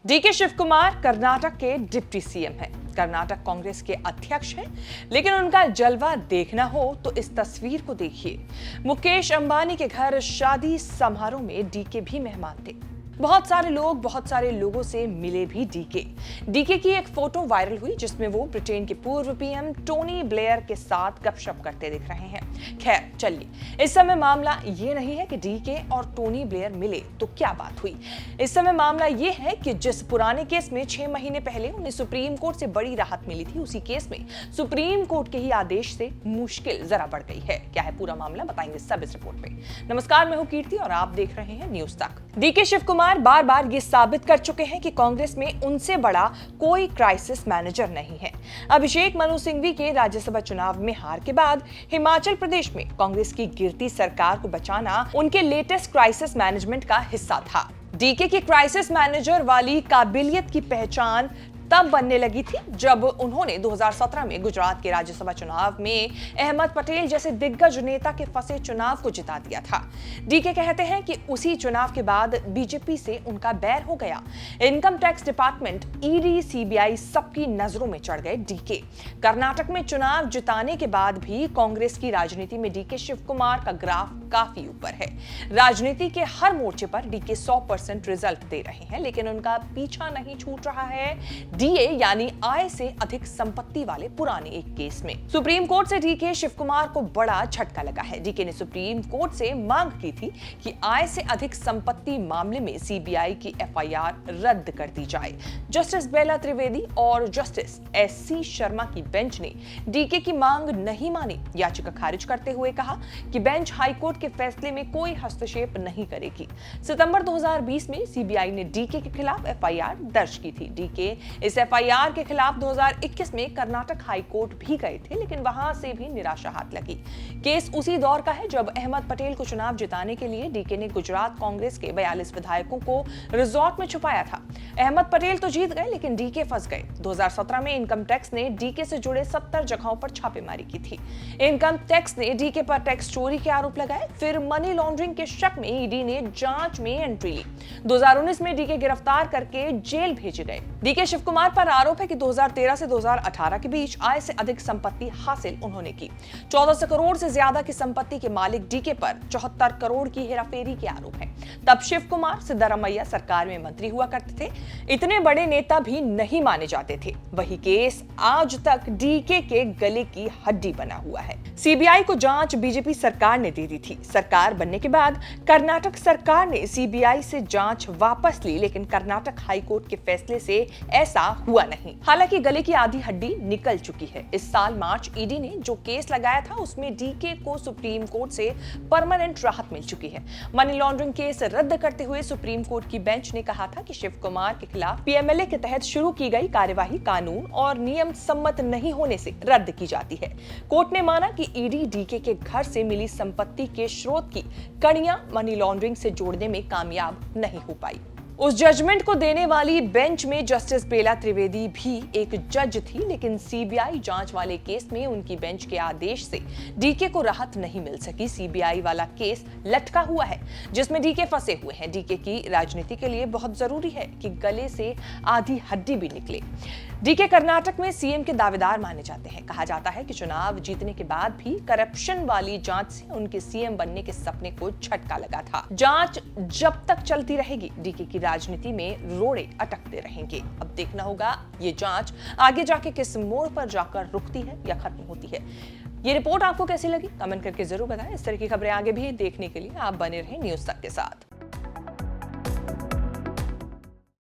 DK Shiv Kumar Karnataka के deputy CM हैं। कर्नाटक कांग्रेस के अध्यक्ष हैं, लेकिन उनका जलवा देखना हो तो इस तस्वीर को देखिए। मुकेश अंबानी के घर शादी समारोह में डीके भी मेहमान थे। बहुत सारे लोगों से मिले भी डीके की एक फोटो वायरल हुई जिसमें वो ब्रिटेन के पूर्व पीएम टोनी ब्लेयर के साथ गपशप करते दिख रहे हैं। खैर चलिए, इस समय मामला ये नहीं है कि डीके और टोनी ब्लेयर मिले तो क्या बात हुई। इस समय मामला ये है कि जिस पुराने केस में 6 महीने पहले उन्हें सुप्रीम कोर्ट से बड़ी राहत मिली थी, उसी केस में सुप्रीम कोर्ट के ही आदेश से मुश्किल जरा बढ़ गई है। क्या है पूरा मामला, बताएंगे सब इस रिपोर्ट में। नमस्कार, मैं हूं कीर्ति और आप देख रहे हैं न्यूज तक। डीके शिव कुमार बार-बार ये साबित कर चुके हैं कि कांग्रेस में उनसे बड़ा कोई क्राइसिस मैनेजर नहीं है। अभिषेक मनु सिंघवी के राज्यसभा चुनाव में हार के बाद हिमाचल प्रदेश में कांग्रेस की गिरती सरकार को बचाना उनके लेटेस्ट क्राइसिस मैनेजमेंट का हिस्सा था। डीके की क्राइसिस मैनेजर वाली काबिलियत की पहचान तब बनने लगी थी जब उन्होंने 2017 में गुजरात के राज्यसभा चुनाव में अहमद पटेल जैसे दिग्गज नेता के फंसे चुनाव को जिता दिया था। डीके कहते हैं कि उसी चुनाव के बाद बीजेपी से उनका बैर हो गया। Income tax department, ED, CBI सबकी नजरों में चढ़ गए डीके। कर्नाटक में चुनाव जिताने के बाद भी कांग्रेस की राजनीति में डीके शिव कुमार का ग्राफ काफी ऊपर है। राजनीति के हर मोर्चे पर डीके 100% रिजल्ट दे रहे हैं, लेकिन उनका पीछा नहीं छूट रहा है डीए यानी आय से अधिक संपत्ति वाले पुराने एक केस में। सुप्रीम कोर्ट से डीके शिव कुमार को बड़ा झटका लगा है। डीके ने सुप्रीम कोर्ट से मांग की थी कि आय से अधिक संपत्ति मामले में सीबीआई की एफआईआर रद्द कर दी जाए। जस्टिस बेला त्रिवेदी और जस्टिस एससी शर्मा की बेंच ने डीके की मांग नहीं मानी। याचिका खारिज करते हुए कहा कि बेंच हाईकोर्ट के फैसले में कोई हस्तक्षेप नहीं करेगी। सितंबर 2020 में सीबीआई ने डीके के खिलाफ एफआईआर दर्ज की थी। डीके इस एफआईआर के खिलाफ 2021 में कर्नाटक हाईकोर्ट भी गए थे, लेकिन वहां से भी निराशा हाथ लगी। केस उसी दौर का है जब अहमद पटेल को चुनाव जिताने के लिए डीके ने गुजरात कांग्रेस के 42 विधायकों को रिजॉर्ट में छुपाया था। अहमद पटेल तो जीत गए, लेकिन डीके फंस गए। 2017 में इनकम टैक्स ने डीके से जुड़े 70 जगहों पर छापेमारी की थी। इनकम टैक्स ने डीके पर टैक्स चोरी के आरोप लगाए। फिर मनी लॉन्ड्रिंग के शक में ईडी ने जांच में एंट्री ली। 2019 में डीके गिरफ्तार करके जेल भेजे गए। डीके शिव कुमार पर आरोप है कि 2013 से 2018 के बीच आय से अधिक संपत्ति हासिल उन्होंने की। 1400 करोड़ से ज्यादा की संपत्ति के मालिक डीके पर 74 करोड़ की हेराफेरी के आरोप है। तब शिव कुमार सिद्धारमैया सरकार में मंत्री हुआ करते थे। इतने बड़े नेता भी नहीं माने जाते थे। वही केस आज तक डीके के गले की हड्डी बना हुआ है। सीबीआई को जांच बीजेपी सरकार ने दे दी थी। सरकार बनने के बाद कर्नाटक सरकार ने सीबीआई से जांच वापस ली, लेकिन कर्नाटक हाईकोर्ट के फैसले से ऐसा हुआ नहीं। हालांकि गले की आधी हड्डी निकल चुकी है। इस साल मार्च ईडी ने जो केस लगाया था उसमें डीके को सुप्रीम कोर्ट से परमानेंट राहत मिल चुकी है। मनी लॉन्ड्रिंग केस रद्द करते हुए सुप्रीम कोर्ट की बेंच ने कहा था कि शिव कुमार के खिलाफ पीएमएलए के तहत शुरू की गई कार्यवाही कानून और नियम सम्मत नहीं होने से रद्द की जाती है। कोर्ट ने माना कि ईडी डीके के घर से मिली संपत्ति के स्रोत की कड़ियां मनी लॉन्ड्रिंग से जोड़ने में कामयाब नहीं हो पाई। उस जजमेंट को देने वाली बेंच में जस्टिस बेला त्रिवेदी भी एक जज थी, लेकिन सीबीआई जांच वाले केस में उनकी बेंच के आदेश से डीके को राहत नहीं मिल सकी। सीबीआई वाला केस लटका हुआ है जिसमें डीके फंसे हुए हैं। डीके की राजनीति के लिए बहुत जरूरी है कि गले से आधी हड्डी भी निकले। डीके कर्नाटक में सीएम के दावेदार माने जाते हैं। कहा जाता है कि चुनाव जीतने के बाद भी करप्शन वाली जांच से उनके सीएम बनने के सपने को झटका लगा था। जांच जब तक चलती रहेगी, डीके की राजनीति में रोड़े अटकते रहेंगे। अब देखना होगा ये जांच आगे जाके किस मोड़ पर जाकर रुकती है या खत्म होती है। ये रिपोर्ट आपको कैसी लगी, कमेंट करके जरूर बताएं। इस तरह की खबरें आगे भी देखने के लिए आप बने रहें न्यूज तक के साथ।